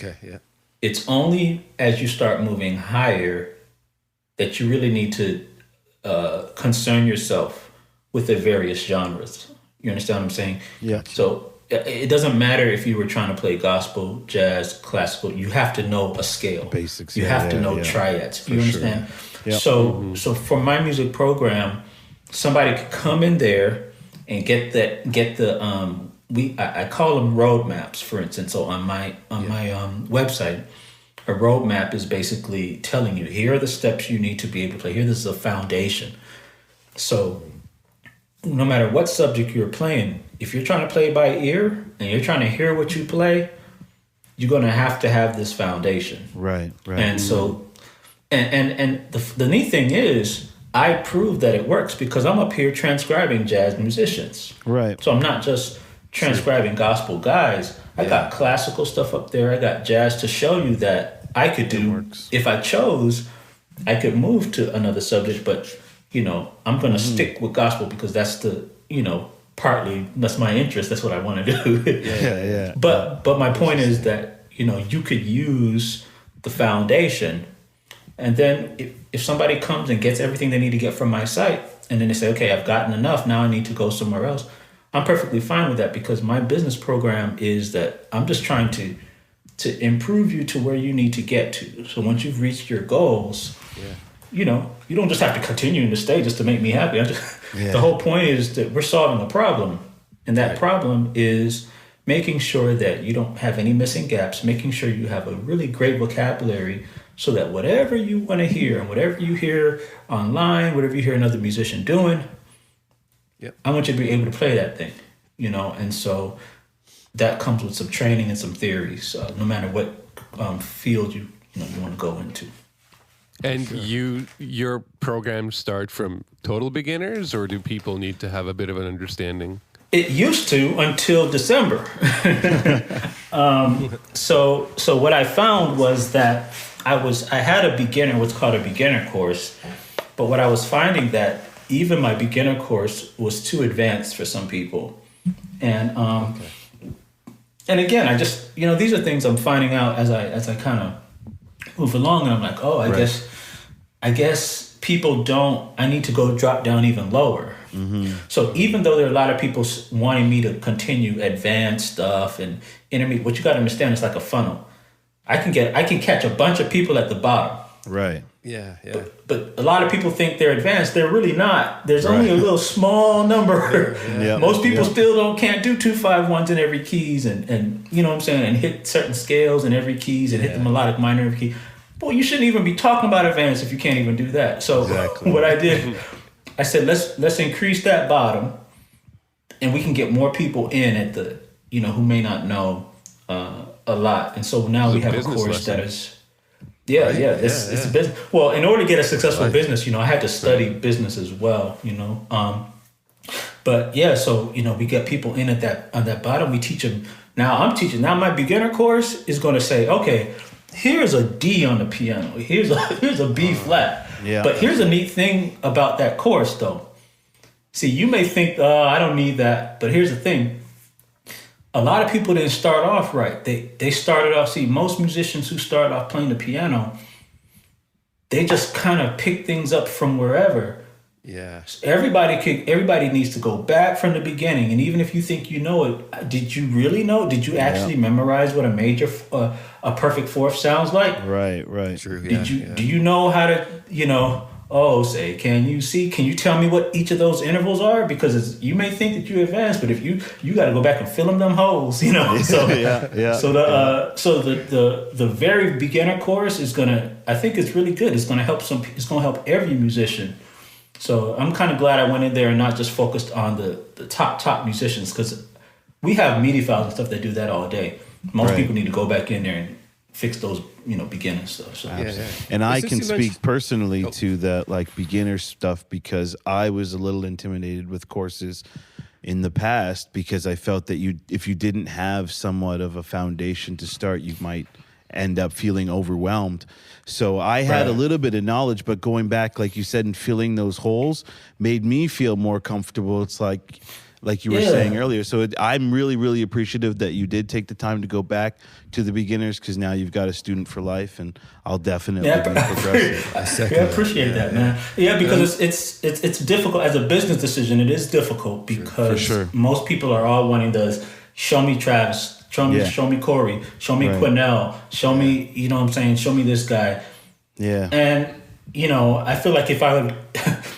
Okay, yeah. It's only as you start moving higher that you really need to concern yourself with the various genres. You understand what I'm saying? Yeah. So it doesn't matter if you were trying to play gospel, jazz, classical. You have to know a scale. Basics. You have to know triads. You understand? Yep. So for my music program, somebody could come in there and get the I call them roadmaps, for instance. So on my website, a roadmap is basically telling you, here are the steps you need to be able to play. Here, this is a foundation. So no matter what subject you're playing, if you're trying to play by ear and you're trying to hear what you play, you're going to have this foundation. Right. And so, and the neat thing is, I prove that it works because I'm up here transcribing jazz musicians. Right. So I'm not just transcribing gospel guys. I got classical stuff up there. I got jazz to show you that I could do. If I chose, I could move to another subject, but I'm going to stick with gospel because that's partly that's my interest. That's what I want to do. Yeah. But my point is that you could use the foundation, and then if somebody comes and gets everything they need to get from my site, and then they say, okay, I've gotten enough. Now I need to go somewhere else. I'm perfectly fine with that because my business program is that I'm just trying to improve you to where you need to get to. So once you've reached your goals, you don't just have to continue to stay just to make me happy. The whole point is that we're solving a problem. And that problem is making sure that you don't have any missing gaps, making sure you have a really great vocabulary so that whatever you want to hear and whatever you hear online, whatever you hear another musician doing, I want you to be able to play that thing, and so that comes with some training and some theories, no matter what field you want to go into. And your programs start from total beginners, or do people need to have a bit of an understanding? It used to until December. So what I found was that I had a beginner, what's called a beginner course, but what I was finding that even my beginner course was too advanced for some people. And and again, I just these are things I'm finding out as I kind of move along, and I'm like, I guess people don't. I need to go drop down even lower. So even though there are a lot of people wanting me to continue advanced stuff and intermediate, what you got to understand is like a funnel. I can catch a bunch of people at the bottom. Right. Yeah. But a lot of people think they're advanced. They're really not. There's only a little small number. Most people still can't do 2-5-1s in every keys and you know what I'm saying, and hit certain scales in every keys and hit the melodic minor in every key. Boy, you shouldn't even be talking about advanced if you can't even do that. So what I did, I said let's increase that bottom, and we can get more people in at the who may not know a lot. And so now we have a course that is. It's a business. Well, in order to get a successful business, I had to study business as well, But so we get people in on that bottom. We teach them. Now my beginner course is going to say, okay, here's a D on the piano. Here's a B flat. But here's a neat thing about that course, though. See, you may think, I don't need that, but here's the thing. A lot of people didn't start off right. They started off, most musicians who start off playing the piano, they just kind of pick things up from wherever. Yeah. Everybody needs to go back from the beginning. And even if you think you know it, did you really know? Did you actually memorize what a major, a perfect fourth sounds like? Right. True. Do you know how to, can you tell me what each of those intervals are? Because you may think that you're advanced, but if you got to go back and fill them holes, So the very beginner course is I think it's really good. It's gonna help every musician. So I'm kind of glad I went in there and not just focused on the top musicians, because we have MIDI files and stuff that do that all day. Most people need to go back in there and fix those, beginner stuff. So. And I can speak personally to that beginner stuff because I was a little intimidated with courses in the past because I felt that if you didn't have somewhat of a foundation to start, you might end up feeling overwhelmed. So I had a little bit of knowledge, but going back, like you said, and filling those holes made me feel more comfortable. It's like like you were saying earlier. So I'm really, really appreciative that you did take the time to go back to the beginners, because now you've got a student for life, and I'll definitely be progressive. I appreciate that, man. Yeah, because it's difficult as a business decision. It is difficult because most people are all wanting to show me Travis, show me Corey, show me Quinnell, show me, you know what I'm saying, show me this guy. Yeah. And, you know, I feel like if I would,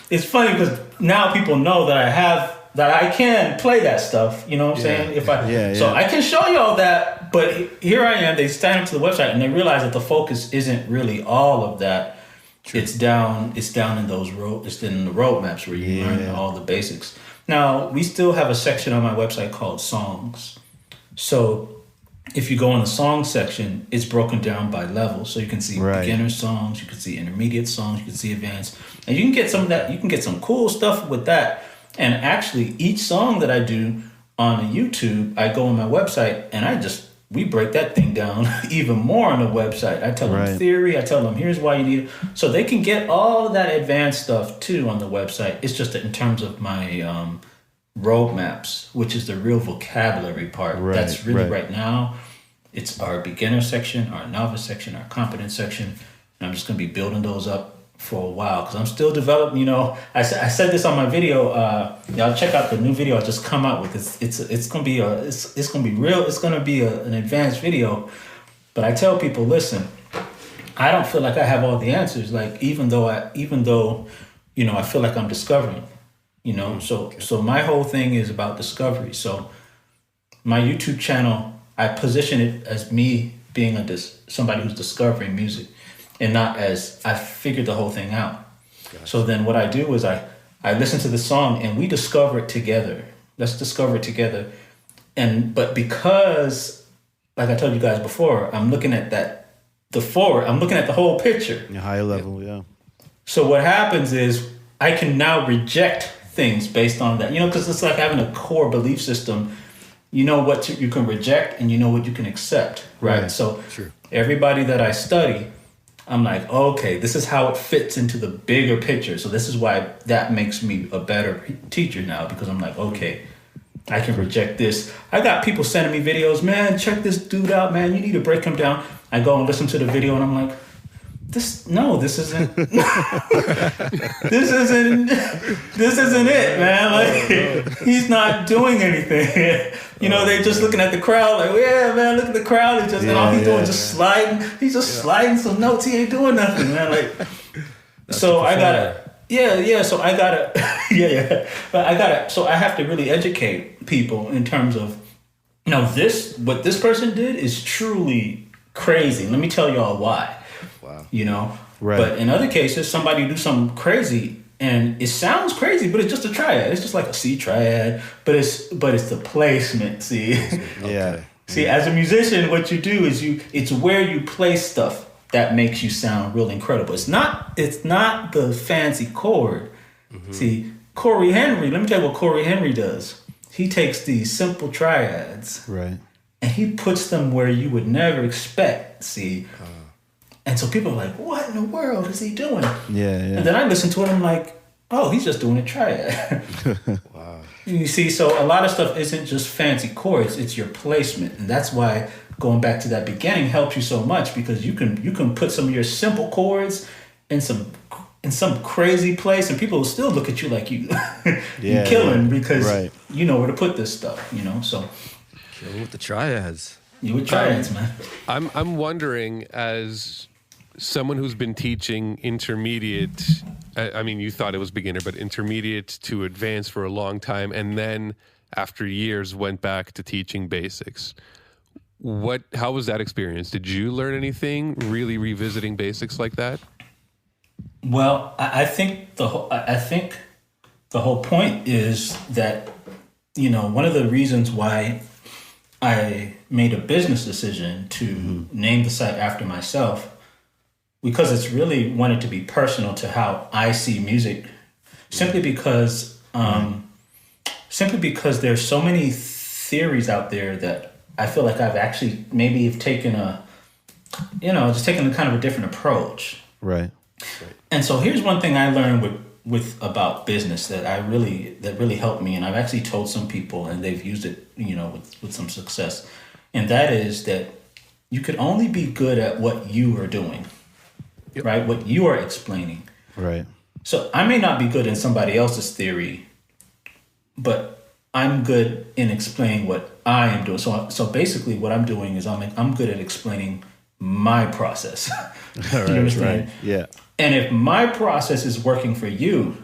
it's funny because now people know that I can play that stuff, you know what I'm saying? So I can show you all that, but here I am, they stand up to the website and they realize that the focus isn't really all of that. True. It's down in those it's in the roadmaps where you learn all the basics. Now, we still have a section on my website called songs. So if you go in the song section, it's broken down by level. So you can see beginner songs, you can see intermediate songs, you can see advanced. And you can get some of that, you can get some cool stuff with that. And actually, each song that I do on YouTube, I go on my website and we break that thing down even more on the website. I tell them theory, I tell them here's why you need it. So they can get all of that advanced stuff too on the website. It's just that in terms of my roadmaps, which is the real vocabulary part. That's really right now, it's our beginner section, our novice section, our competent section. And I'm just going to be building those up for a while because I'm still developing. You know, I said this on my video. Y'all check out the new video I just come out with. It's gonna be an advanced video. But I tell people, listen, I don't feel like I have all the answers. Like even though you know, I feel like I'm discovering. You know, so my whole thing is about discovery. So my YouTube channel, I position it as me being somebody who's discovering music. And not as I figured the whole thing out. Gotcha. So then what I do is I listen to the song and we discover it together. Let's discover it together. But because, like I told you guys before, I'm looking at I'm looking at the whole picture. A high level, yeah. So what happens is I can now reject things based on that. You know, because it's like having a core belief system. You know what you can reject and you know what you can accept, right? So everybody that I study, I'm like, okay, this is how it fits into the bigger picture. So this is why that makes me a better teacher now, because I'm like, okay, I can reject this. I got people sending me videos, man, check this dude out, man. You need to break him down. I go and listen to the video and I'm like, this isn't this isn't it, man. Like he's not doing anything. You know, they just looking at the crowd like, yeah, man, look at the crowd. He's just all he's doing is just sliding. He's just sliding some notes. He ain't doing nothing, man. Like so I gotta so I gotta so I have to really educate people in terms of, you know, what this person did is truly crazy. Let me tell y'all why. Wow. You know? Right. But in other cases, somebody do something crazy and it sounds crazy, but it's just a triad. It's just like a C triad, but it's the placement, see? Yeah. See, as a musician, what you do is it's where you place stuff that makes you sound real incredible. It's not the fancy chord. Mm-hmm. See, Corey Henry, let me tell you what Corey Henry does. He takes these simple triads. Right. And he puts them where you would never expect, see? And so people are like, what in the world is he doing? Yeah. And then I listen to it and I'm like, oh, he's just doing a triad. Wow. You see, so a lot of stuff isn't just fancy chords, it's your placement. And that's why going back to that beginning helps you so much, because you can put some of your simple chords in some crazy place and people will still look at you like you're killing because you know where to put this stuff, you know? So killing with the triads. You with triads, man. I'm wondering, as someone who's been teaching intermediate, I mean, you thought it was beginner, but intermediate to advanced for a long time, and then after years went back to teaching basics. How was that experience? Did you learn anything really revisiting basics like that? Well, I think the whole point is that, you know, one of the reasons why I made a business decision to name the site after myself, because it's really wanted to be personal to how I see music, simply because there's so many theories out there that I feel like I've actually maybe taken a kind of a different approach. Right. And so here's one thing I learned with about business that really helped me, and I've actually told some people, and they've used it, with some success. And that is that you could only be good at what you are doing, right? What you are explaining, right? So I may not be good in somebody else's theory, but I'm good in explaining what I am doing. So basically, what I'm doing is I'm good at explaining my process. You understand? Right. Yeah. And if my process is working for you,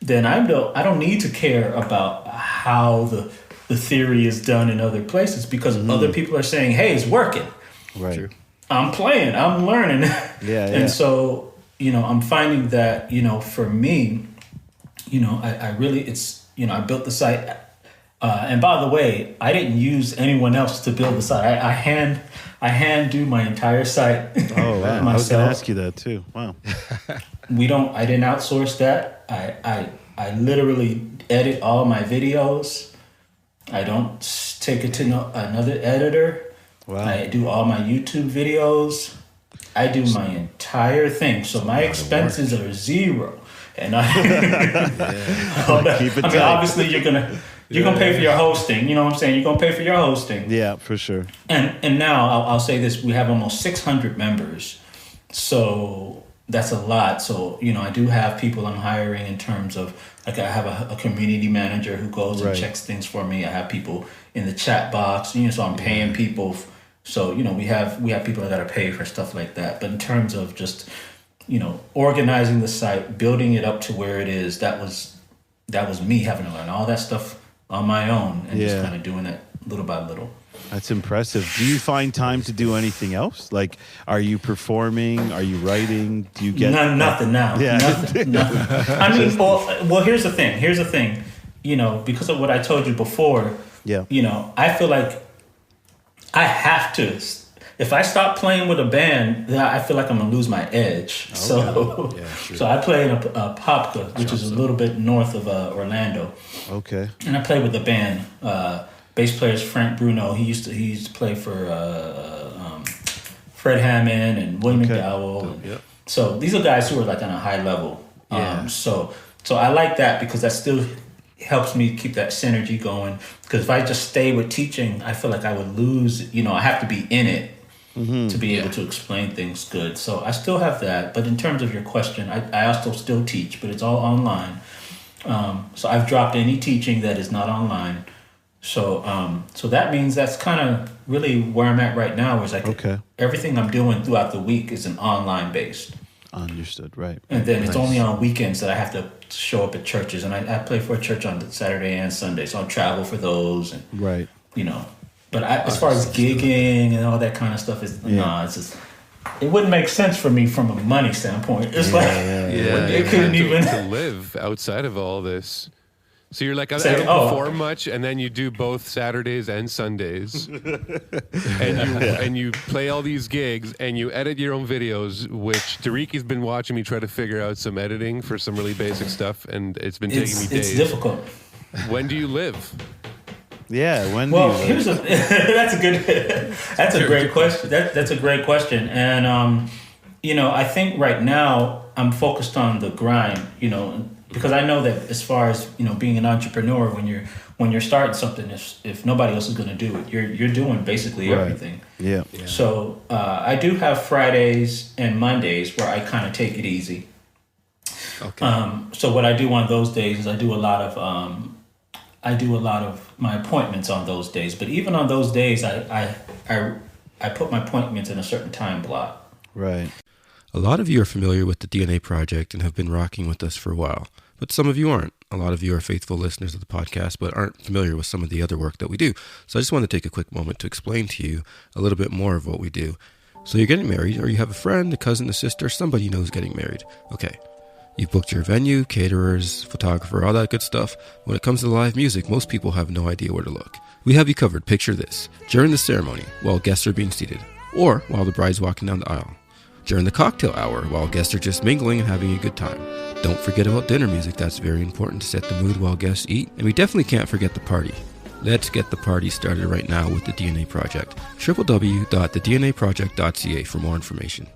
then I don't need to care about how the theory is done in other places, because other people are saying, hey, it's working. Right. True. I'm playing, I'm learning. Yeah. And so, I'm finding that, for me, I really, I built the site. And by the way, I didn't use anyone else to build the site. I hand do my entire site. Oh, wow. myself. I was going to ask you that too. Wow. I didn't outsource that. I literally edit all my videos. I don't take it to another editor. Wow. I do all my YouTube videos. I do my entire thing. So my expenses are zero. And Keep it tight. Obviously you're gonna pay for your hosting. You know what I'm saying? You're gonna pay for your hosting. Yeah, for sure. And now I'll say this: we have almost 600 members, so that's a lot. So I do have people I'm hiring in terms of, like, I have a community manager who goes and checks things for me. I have people in the chat box. So I'm paying people. So we have people that gotta pay for stuff like that. But in terms of just organizing the site, building it up to where it is, that was me having to learn all that stuff on my own, and just kind of doing it little by little. That's impressive. Do you find time to do anything else? Like, are you performing? Are you writing? Do you get nothing now? Yeah. Nothing. I mean, well, here's the thing. Because of what I told you before. Yeah. I feel like I have to. If I stop playing with a band, then I feel like I'm gonna lose my edge. Okay. So I play in a Popka, which is a little bit north of Orlando. Okay. And I play with the band. Bass player is Frank Bruno. He used to play for Fred Hammond and William McDowell. Yep. So these are guys who are like on a high level. So I like that, because that still helps me keep that synergy going. Because if I just stay with teaching, I feel like I would lose. I have to be in it to be able to explain things good. So I still have that. But in terms of your question, I also still teach, but it's all online. So I've dropped any teaching that is not online. So that means that's kind of really where I'm at right now. Is like everything I'm doing throughout the week is an online based. Understood, right. And then it's only on weekends that I have to show up at churches, and I play for a church on Saturday and Sunday, so I'll travel for those. And, right. But as far as gigging and all that kind of stuff, it's just, it wouldn't make sense for me from a money standpoint. It's it couldn't even to live outside of all this. So you're like, I don't perform much, and then you do both Saturdays and Sundays, and you play all these gigs, and you edit your own videos, which Dariki's been watching me try to figure out some editing for some really basic stuff, and it's been taking me days. It's difficult. When do you live? Yeah, when well, do you live? that's a great question. That's a great question, and I think right now I'm focused on the grind. Because I know that as far as being an entrepreneur, when you're starting something, if nobody else is going to do it, you're doing basically everything. Yeah. So I do have Fridays and Mondays where I kind of take it easy. Okay. So what I do on those days is I do a lot of my appointments on those days. But even on those days, I put my appointments in a certain time block. Right. A lot of you are familiar with the DNA Project and have been rocking with us for a while, but some of you aren't. A lot of you are faithful listeners of the podcast, but aren't familiar with some of the other work that we do. So I just want to take a quick moment to explain to you a little bit more of what we do. So you're getting married, or you have a friend, a cousin, a sister, somebody you know is getting married. Okay. You've booked your venue, caterers, photographer, all that good stuff. When it comes to live music, most people have no idea where to look. We have you covered. Picture this. During the ceremony, while guests are being seated, or while the bride's walking down the aisle. During the cocktail hour, while guests are just mingling and having a good time. Don't forget about dinner music. That's very important to set the mood while guests eat. And we definitely can't forget the party. Let's get the party started right now with the DNA Project. www.thednaproject.ca for more information.